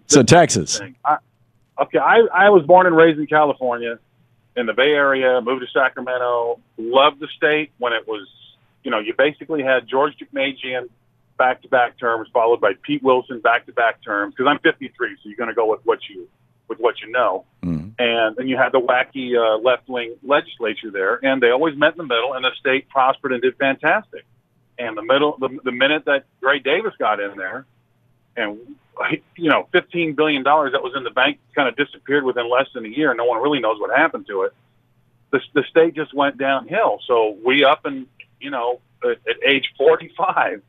So Texas. I was born and raised in California, in the Bay Area, moved to Sacramento, loved the state when it was, you basically had George McMagian back-to-back terms, followed by Pete Wilson back-to-back terms, because I'm 53, so you're going to go with what you know. Mm-hmm. And then you had the wacky left-wing legislature there, and they always met in the middle, and the state prospered and did fantastic. And the minute that Gray Davis got in there, and $15 billion that was in the bank kind of disappeared within less than a year. No one really knows what happened to it. The state just went downhill. So we up and, at age 45,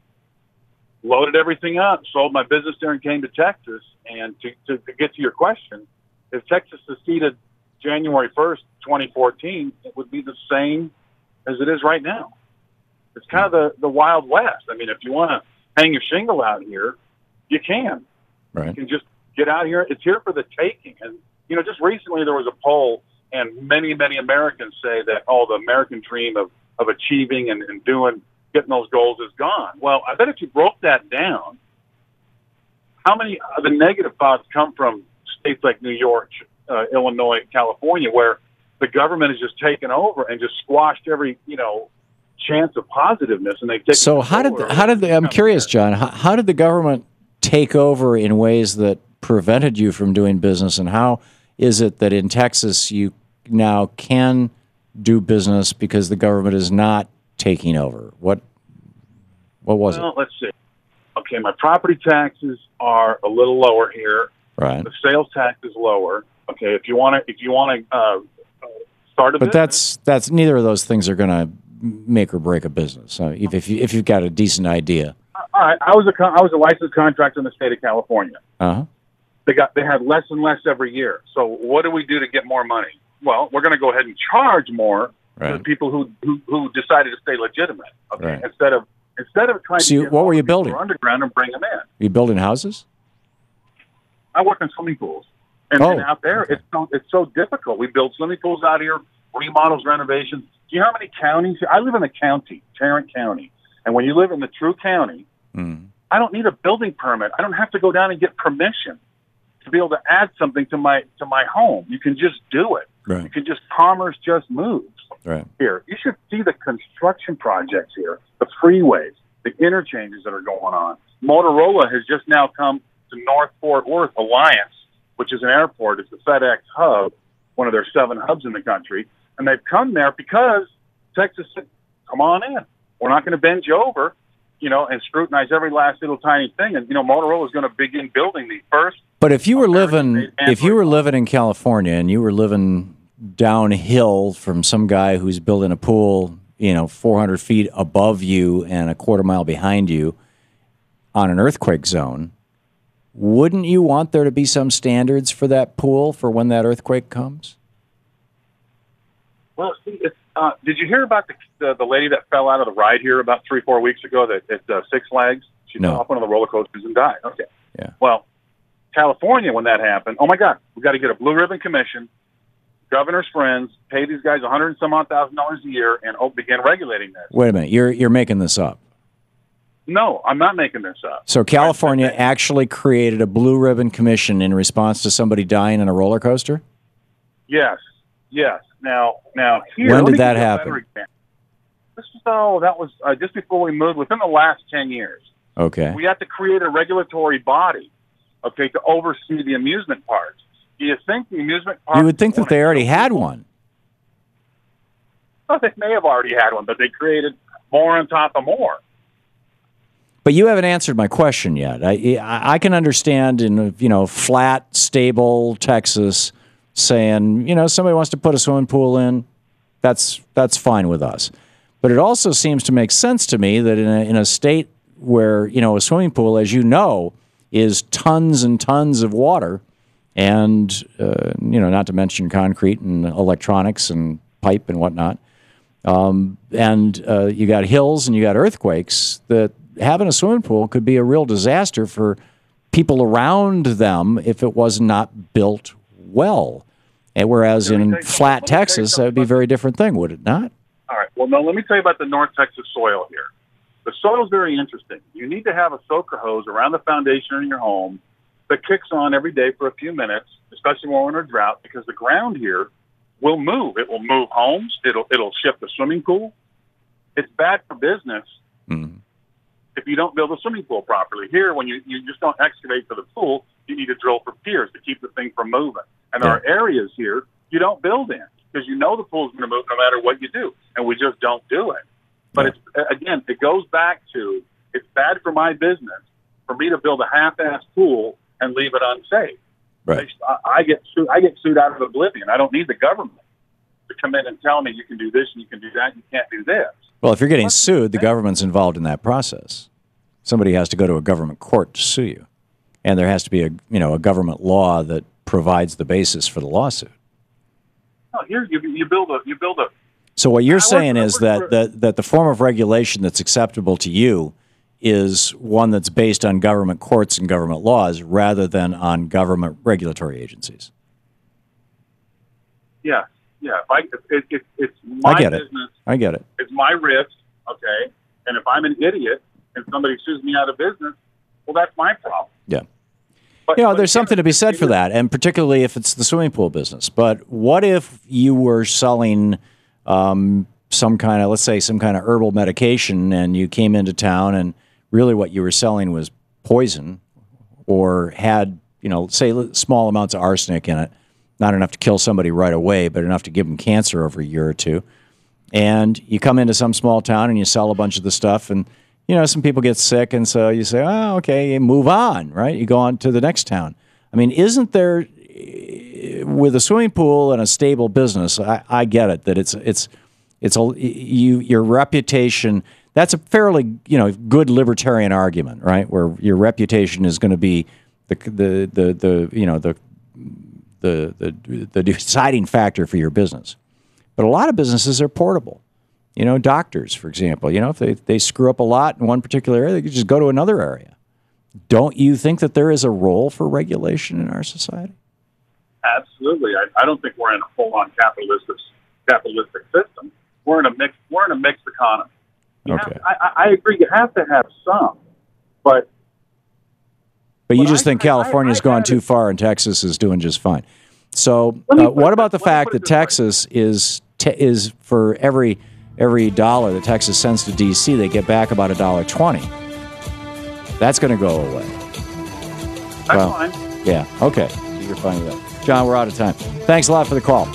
loaded everything up, sold my business there and came to Texas. And to get to your question, if Texas seceded January 1st, 2014, it would be the same as it is right now. It's kind of the Wild West. I mean, if you want to hang your shingle out here, you can. Right. You can just get out here. It's here for the taking. And, just recently there was a poll, and many, many Americans say that, the American dream of achieving and getting those goals is gone. Well, I bet if you broke that down, how many of the negative thoughts come from states like New York, Illinois, California, where the government has just taken over and just squashed every, chance of positiveness, and they've taken. So I'm curious, John, how did the government take over in ways that prevented you from doing business, and how is it that in Texas you now can do business because the government is not taking over? What was it? Well, let's see. Okay, my property taxes are a little lower here. Right. The sales tax is lower. Okay, if you want to start a but business. that's neither of those things are going to make or break a business. If you've got a decent idea. All right, I was a licensed contractor in the state of California. Uh-huh. They had less and less every year. So what do we do to get more money? Well, we're going to go ahead and charge more to the people who decided to stay legitimate. Okay, right. Instead of trying to get what were you building? Underground and bring them in. Were you building houses? I work in swimming pools, and out there it's so difficult. We build swimming pools out here, remodels, renovations. Do you know how many counties? I live in a county, Tarrant County, and when you live in the true county, I don't need a building permit. I don't have to go down and get permission to be able to add something to my home. You can just do it. Right. You can commerce just moves. Right. Here, you should see the construction projects here, the freeways, the interchanges that are going on. Motorola has just now come to North Fort Worth Alliance, which is an airport. It's the FedEx hub, one of their 7 hubs in the country. And they've come there because Texas said, come on in. We're not going to bend you over, and scrutinize every last little tiny thing. And, Motorola is going to begin building the first. But if you were living in California and you were living downhill from some guy who's building a pool, 400 feet above you and a quarter mile behind you on an earthquake zone, wouldn't you want there to be some standards for that pool for when that earthquake comes? Well, see, did you hear about the lady that fell out of the ride here about 3-4 weeks ago at Six Flags? She fell off one of the roller coasters and died. Okay. Yeah. Well, California, when that happened, oh my God, we got to get a blue ribbon commission. Governor's friends pay these guys $100 and some odd thousand a year and begin regulating this. Wait a minute, you're making this up. No, I'm not making this up. So California actually created a blue ribbon commission in response to somebody dying in a roller coaster? Yes. Now here. When did that happen? That was just before we moved. Within the last 10 years. Okay. We have to create a regulatory body, to oversee the amusement parks. Do you think the amusement parks? You would think that they already had one. Well, they may have already had one, but they created more on top of more. But you haven't answered my question yet. I can understand in flat, stable Texas saying somebody wants to put a swimming pool in, that's fine with us. But it also seems to make sense to me that in a state where a swimming pool, as you know, is tons and tons of water, and not to mention concrete and electronics and pipe and whatnot, and you got hills and you got earthquakes, that having a swimming pool could be a real disaster for people around them if it was not built well. And whereas in flat Texas, that would be a very different thing, would it not? All right. Well, no, let me tell you about the North Texas soil here. The soil is very interesting. You need to have a soaker hose around the foundation in your home that kicks on every day for a few minutes, especially when we're in a drought, because the ground here will move. It will move homes. It'll shift the swimming pool. It's bad for business if you don't build a swimming pool properly. Here, when you just don't excavate for the pool, you need to drill for piers to keep the thing from moving. And there are areas here you don't build in because you know the pool's going to move no matter what you do, and we just don't do it. But it's, again, it goes back to it's bad for my business for me to build a half-assed pool and leave it unsafe. Right. I get sued out of oblivion. I don't need the government to come in and tell me you can do this and you can do that and you can't do this. Well, if you're getting sued, the government's involved in that process. Somebody has to go to a government court to sue you, and there has to be a government law that provides the basis for the lawsuit. No, here you build a. So what you're saying is that the form of regulation that's acceptable to you is one that's based on government courts and government laws rather than on government regulatory agencies. Yeah. It's my business. I get it. It's my risk, okay? And if I'm an idiot and somebody sues me out of business, well, that's my problem. Yeah. But, there's something to be said for that, and particularly if it's the swimming pool business. But what if you were selling some kind of herbal medication, and you came into town and really what you were selling was poison or had, say, small amounts of arsenic in it, not enough to kill somebody right away, but enough to give them cancer over a year or two. And you come into some small town and you sell a bunch of the stuff, and some people get sick, and so you say, oh, okay, you move on, right? You go on to the next town. I mean, isn't there, with a swimming pool and a stable business, I get it, that your reputation, that's a fairly, good libertarian argument, right? Where your reputation is going to be the deciding factor for your business. But a lot of businesses are portable. Doctors, for example, if they screw up a lot in one particular area, they could just go to another area. Don't you think that there is a role for regulation in our society? Absolutely. I don't think we're in a full-on capitalistic system. We're in a mixed economy. I agree. You have to have some, but you just think California's gone too far and Texas is doing just fine. So, what about the fact that Texas is for every dollar that Texas sends to D.C., they get back about $1.20. That's going to go away. That's fine. Yeah. Okay. You're fine with that. John, we're out of time. Thanks a lot for the call.